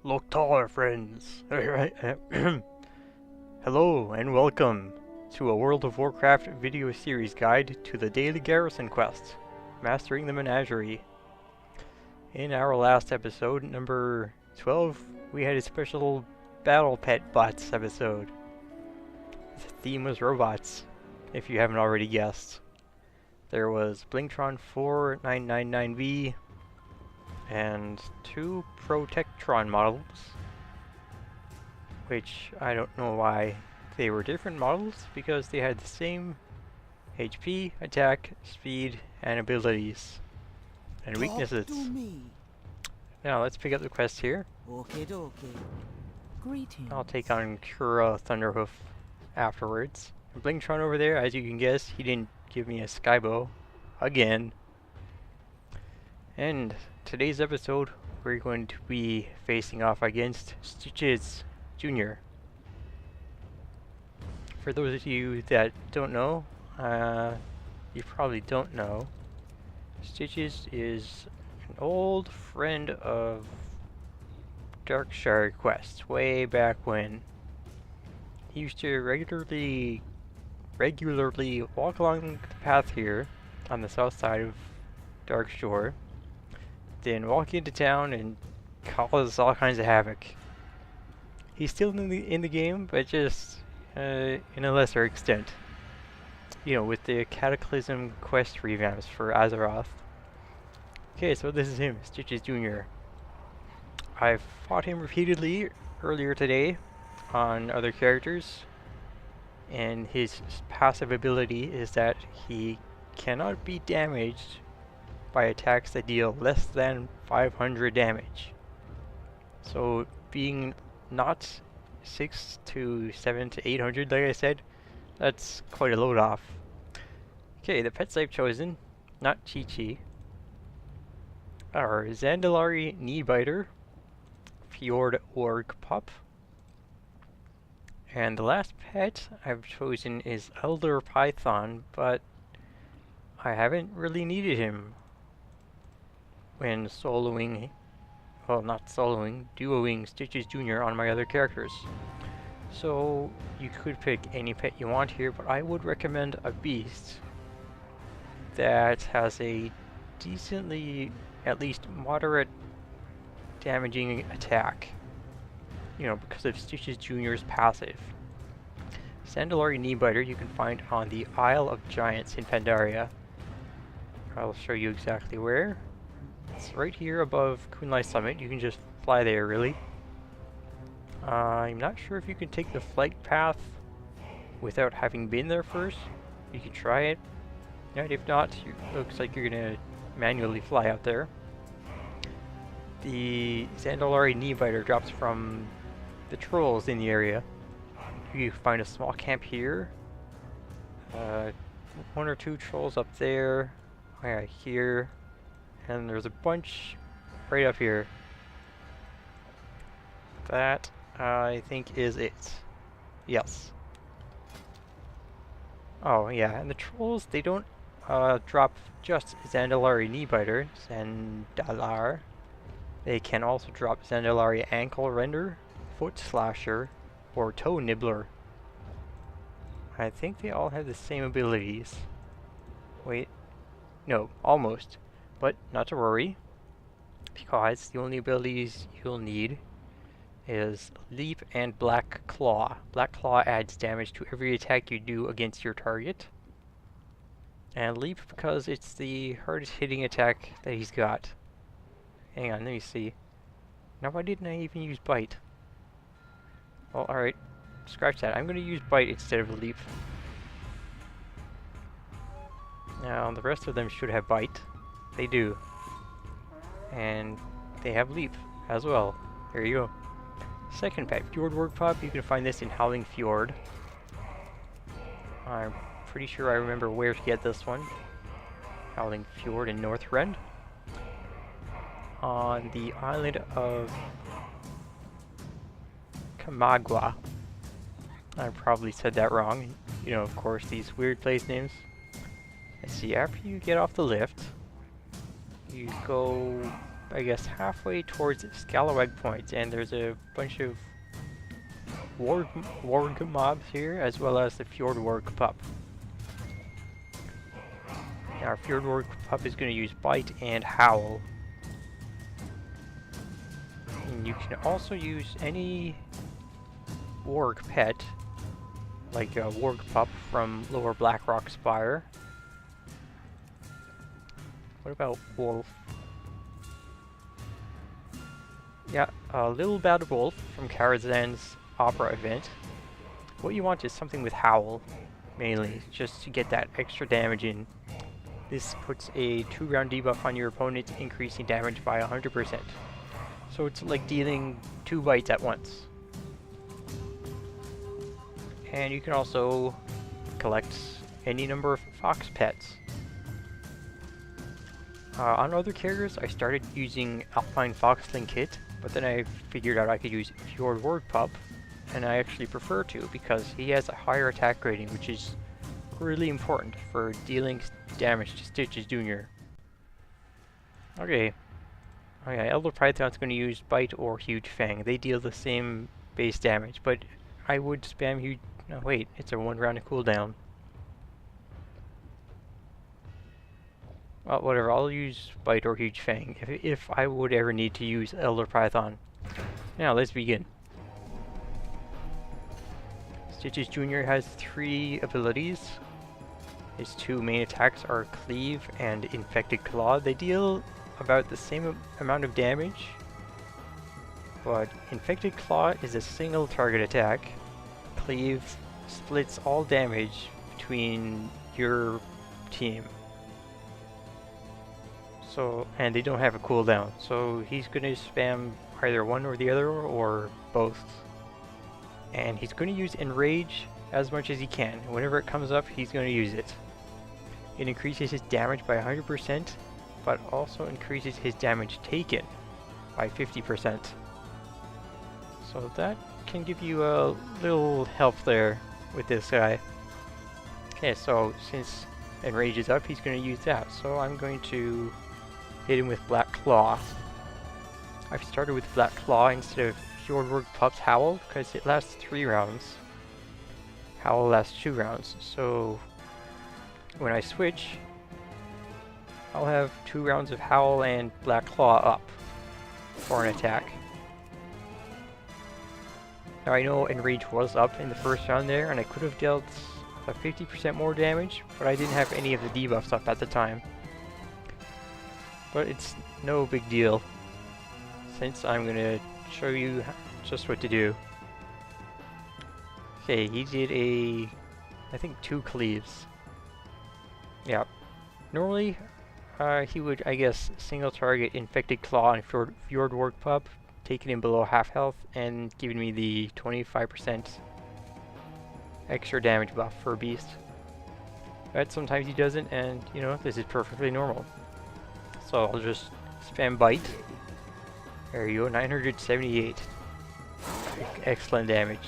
Look taller, friends. Hello and welcome to a World of Warcraft video series guide to the daily Garrison Quest, Mastering the Menagerie. In our last episode, number 12, we had a special Battle Pet Bots episode. The theme was robots, if you haven't already guessed. There was Blingtron 4999V, and 2 Protectron models, which I don't know why they were different models, because they had the same HP, attack, speed, and abilities, and weaknesses. Now let's pick up the quest here. Greetings. I'll take on Kura Thunderhoof afterwards. And Blingtron over there, as you can guess, he didn't give me a skybow again. And today's episode, we're going to be facing off against Stitches Jr. For those of you that don't know, you probably don't know, Stitches is an old friend of Darkshire Quest, way back when. He used to regularly walk along the path here on the south side of Darkshore, then walk into town and cause all kinds of havoc. He's still in the game, but just in a lesser extent. You know, with the Cataclysm quest revamps for Azeroth. Okay, so this is him, Stitches Jr. I've fought him repeatedly earlier today on other characters, and his passive ability is that he cannot be damaged by attacks that deal less than 500 damage. So being not 6 to 7 to 800, like I said, that's quite a load off. Okay, the pets I've chosen, not Chi-Chi, are Zandalari Kneebiter, Fjord Org Pup, and the last pet I've chosen is Elder Python, but I haven't really needed him when soloing, well, not soloing, duoing Stitches Jr. on my other characters. So you could pick any pet you want here, but I would recommend a beast that has a decently, at least moderate, damaging attack. You know, because of Stitches Jr.'s passive. Zandalari Kneebiter you can find on the Isle of Giants in Pandaria. I'll show you exactly where. It's right here above Kunlai Summit. You can just fly there, really. I'm not sure if you can take the flight path without having been there first. You can try it. And if not, it looks like you're gonna manually fly out there. The Zandalari Kneebiter drops from the trolls in the area. You can find a small camp here. 1 or 2 trolls up there. Here. And there's a bunch right up here. That, I think, is it. Yes. Oh, yeah, and the trolls, they don't drop just Zandalari Kneebiter, Zandalar. They can also drop Zandalari Ankle Render, Foot Slasher, or Toe Nibbler. I think they all have the same abilities. Wait. No, almost. But not to worry, because the only abilities you'll need is Leap and Black Claw. Black Claw adds damage to every attack you do against your target. And Leap because it's the hardest hitting attack that he's got. Hang on, let me see. Now why didn't I even use Bite? Well, alright. Scratch that. I'm going to use Bite instead of Leap. Now, the rest of them should have Bite. They do. And they have Leap as well. There you go. Second pet, Fjord Org Pup. You can find this in Howling Fjord. I'm pretty sure I remember where to get this one. Howling Fjord in Northrend. On the island of Kamagwa. I probably said that wrong. You know, of course, these weird place names. Let's see, after you get off the lift, you go I guess, halfway towards Scalawag Point, and there's a bunch of warg mobs here, as well as the Fjord Warg pup. Now, our Fjord Warg pup is going to use Bite and Howl. And you can also use any warg pet, like a warg pup from Lower Blackrock Spire. What about Wolf? Yeah, a Little Bad Wolf from Karazhan's Opera event. What you want is something with Howl, mainly, just to get that extra damage in. This puts a 2-round debuff on your opponent, increasing damage by 100%. So it's like dealing 2 bites at once. And you can also collect any number of fox pets. On other characters, I started using Alpine Foxling Kit, but then I figured out I could use Fjord Warg Pup, and I actually prefer to because he has a higher attack rating, which is really important for dealing damage to Stitches Jr. Okay, Elder Python's going to use Bite or Huge Fang. They deal the same base damage, but I would spam Huge... No, wait, it's a 1-round cooldown. Well, whatever, I'll use Bite or Huge Fang if I would ever need to use Elder Python. Now, let's begin. Stitches Jr. has 3 abilities. His 2 main attacks are Cleave and Infected Claw. They deal about the same amount of damage, but Infected Claw is a single target attack. Cleave splits all damage between your team. So, and they don't have a cooldown, so he's going to spam either one or the other, or both. And he's going to use Enrage as much as he can. Whenever it comes up, he's going to use it. It increases his damage by 100%, but also increases his damage taken by 50%. So that can give you a little help there with this guy. Okay, so since Enrage is up, he's going to use that. So I'm going to hit him with Black Claw. I've started with Black Claw instead of Fjord Warg Pup's Howl because it lasts 3 rounds. Howl lasts 2 rounds. So when I switch, I'll have 2 rounds of Howl and Black Claw up for an attack. Now I know Enrage was up in the first round there, and I could have dealt a 50% more damage, but I didn't have any of the debuffs up at the time. But it's no big deal, since I'm gonna show you just what to do. Okay, he did I think 2 cleaves. Yeah. Normally, he would, I guess, single target Infected Claw and Fjord Warg Pup, taking him below half health, and giving me the 25% extra damage buff for a beast. But sometimes he doesn't, and, you know, this is perfectly normal. So I'll just spam Bite. There you go, 978. Excellent damage.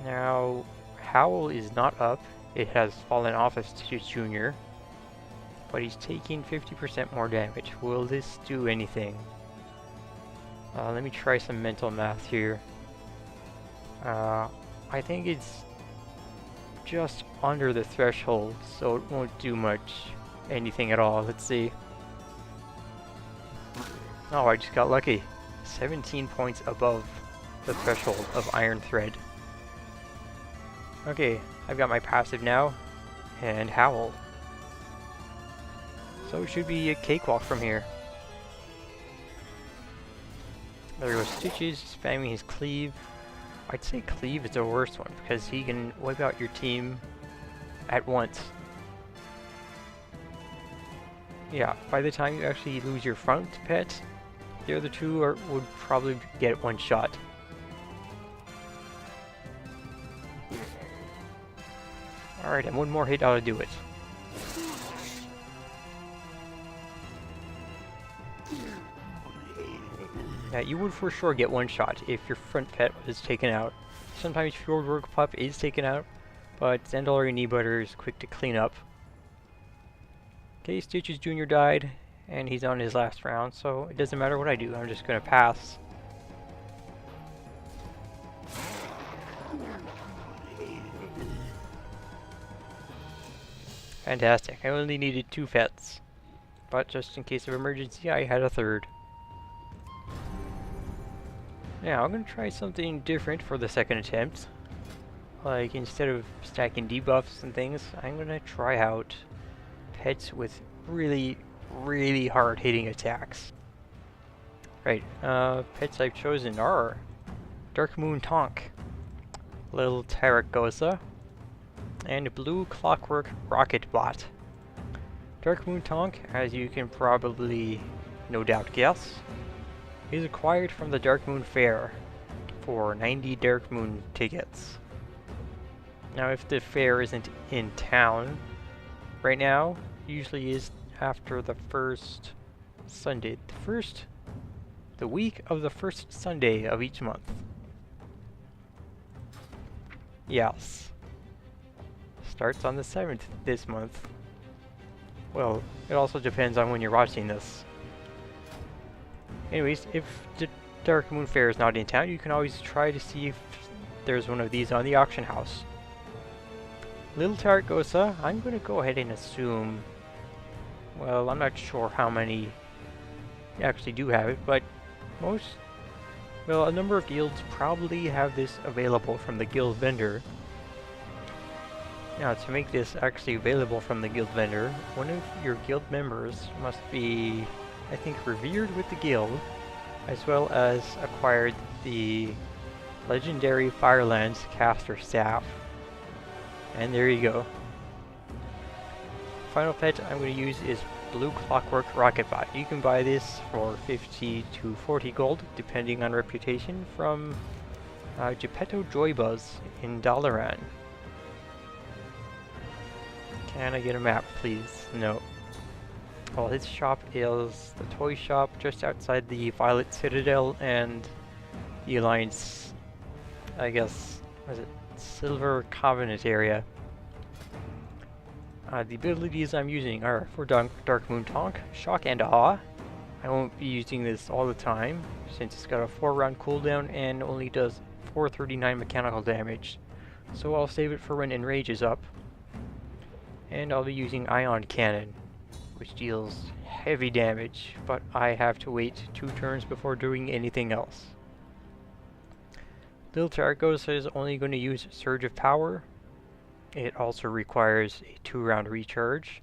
Now, Howl is not up. It has fallen off of Stitches Jr., but he's taking 50% more damage. Will this do anything? Let me try some mental math here. I think it's just under the threshold, so it won't do anything at all. Let's see. Oh, I just got lucky. 17 points above the threshold of Iron Thread. Okay, I've got my passive now, and Howl. So it should be a cakewalk from here. There goes Stitches, spamming his Cleave. I'd say Cleave is the worst one, because he can wipe out your team at once. Yeah, by the time you actually lose your front pet, the other 2 would probably get 1 shot. Alright, and 1 more hit ought to do it. Yeah, you would for sure get 1 shot if your front pet was taken out. Sometimes Fjord Warg Pup is taken out, but Zendal Knee Butter is quick to clean up. Okay, Stitches Jr. died, and he's on his last round, so it doesn't matter what I do, I'm just gonna pass. Fantastic, I only needed 2 vets, but just in case of emergency, I had a 3rd. Now, I'm gonna try something different for the second attempt. Like, instead of stacking debuffs and things, I'm gonna try out pets with really, really hard-hitting attacks. Right, pets I've chosen are Dark Moon Tonk, Little Taragosa, and Blue Clockwork Rocket Bot. Dark Moon Tonk, as you can probably no doubt guess, is acquired from the Dark Moon Fair for 90 Dark Moon tickets. Now, if the fair isn't in town right now, usually is after the first Sunday, the week of the first Sunday of each month. Yes. Starts on the 7th this month. Well, it also depends on when you're watching this. Anyways, if the Dark Moon Fair is not in town, you can always try to see if there's one of these on the auction house. Little Taragosa, I'm going to go ahead and assume, well, I'm not sure how many actually do have it, but a number of guilds probably have this available from the guild vendor. Now, to make this actually available from the guild vendor, one of your guild members must be, I think, revered with the guild, as well as acquired the legendary Firelands caster staff. And there you go. Final pet I'm going to use is Blue Clockwork Rocket Bot. You can buy this for 50 to 40 gold, depending on reputation, from Geppetto Joybuzz in Dalaran. Can I get a map, please? No. Well, his shop is the toy shop just outside the Violet Citadel and the Alliance, I guess, was it Silver Covenant area. The abilities I'm using are for Dark Moon Tonk, Shock and Awe. I won't be using this all the time, since it's got a 4-round cooldown and only does 439 mechanical damage. So I'll save it for when Enrage is up. And I'll be using Ion Cannon, which deals heavy damage, but I have to wait 2 turns before doing anything else. Little Taragosa is only going to use Surge of Power. It also requires a 2-round recharge.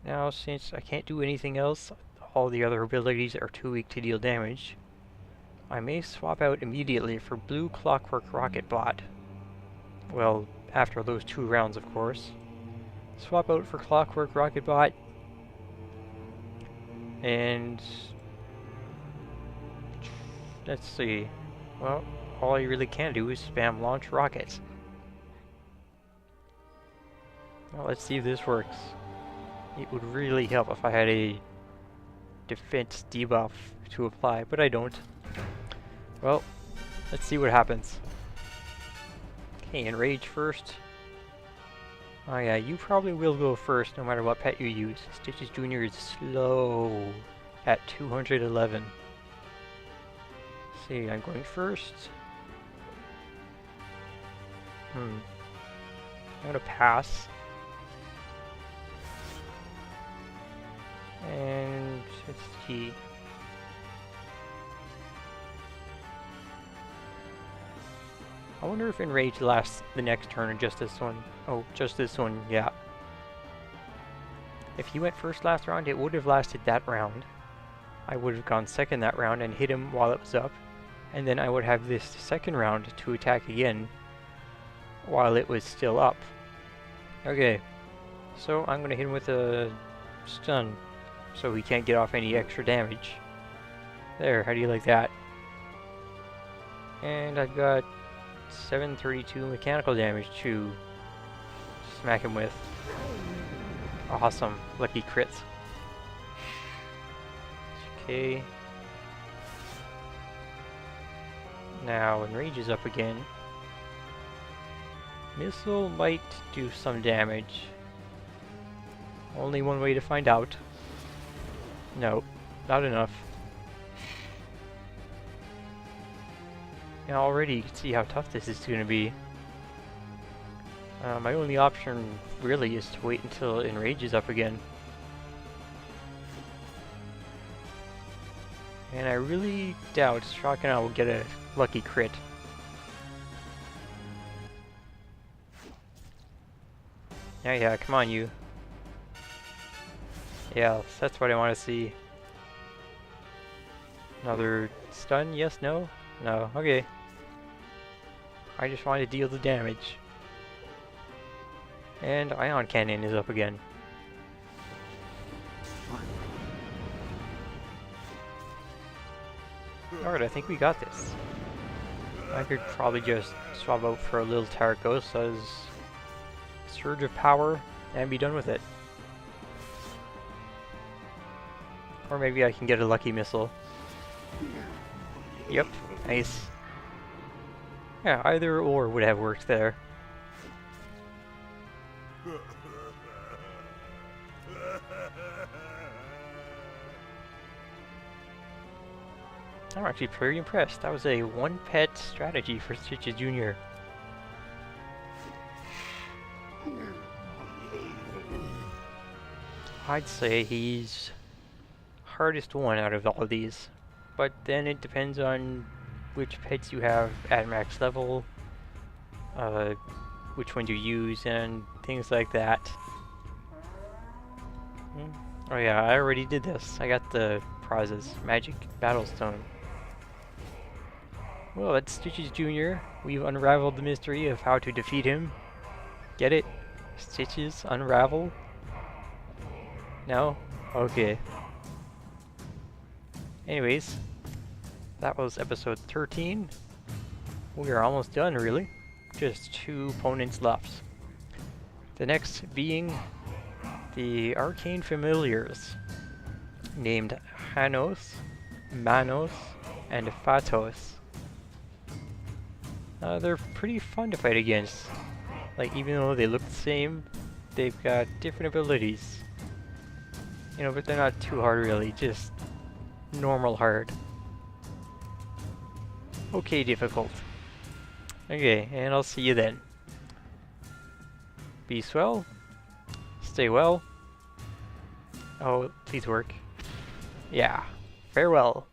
Now, since I can't do anything else, all the other abilities are too weak to deal damage, I may swap out immediately for Blue Clockwork Rocket Bot. Well, after those 2 rounds, of course. Swap out for Clockwork Rocket Bot, and let's see. Well, all you really can do is spam launch rockets. Well, let's see if this works. It would really help if I had a defense debuff to apply, but I don't. Well, let's see what happens. Okay, Enrage first. Oh yeah, you probably will go first no matter what pet you use. Stitches Jr. is slow at 211. See, I'm going first. I'm gonna pass. And let's see. I wonder if Enrage lasts the next turn or just this one. Oh, just this one, yeah. If he went first last round, it would have lasted that round. I would have gone second that round and hit him while it was up. And then I would have this second round to attack again while it was still up. Okay, so I'm going to hit him with a stun so he can't get off any extra damage. There, how do you like that? And I've got 732 mechanical damage to smack him with. Awesome, lucky crits. Okay. Now Enrage is up again. Missile might do some damage. Only one way to find out. No, not enough. And already you can see how tough this is going to be. My only option really is to wait until Enrage is up again. And I really doubt Shotgun will get a lucky crit. Yeah, come on you. Yeah, that's what I want to see. Another stun? Yes, no? No, okay. I just want to deal the damage. And Ion Cannon is up again. Alright, I think we got this. I could probably just swap out for a little Taragosa's Surge of Power and be done with it. Or maybe I can get a lucky missile. Yep, nice. Yeah, either or would have worked there. I'm actually pretty impressed. That was a one pet strategy for Stitches Jr. I'd say he's hardest one out of all of these, but then it depends on which pets you have at max level, which ones you use, and things like that. Oh yeah, I already did this. I got the prizes. Magic Battlestone. Well, that's Stitches Jr. We've unraveled the mystery of how to defeat him. Get it? Stitches unravel? No? Okay. Anyways, that was episode 13. We are almost done, really. Just 2 opponents left. The next being the Arcane Familiars, named Hanos, Manos, and Phatos. They're pretty fun to fight against. Like, even though they look the same, they've got different abilities. You know, but they're not too hard really, just normal hard. Okay, difficult. Okay, and I'll see you then. Be swell. Stay well. Oh, please work. Yeah. Farewell.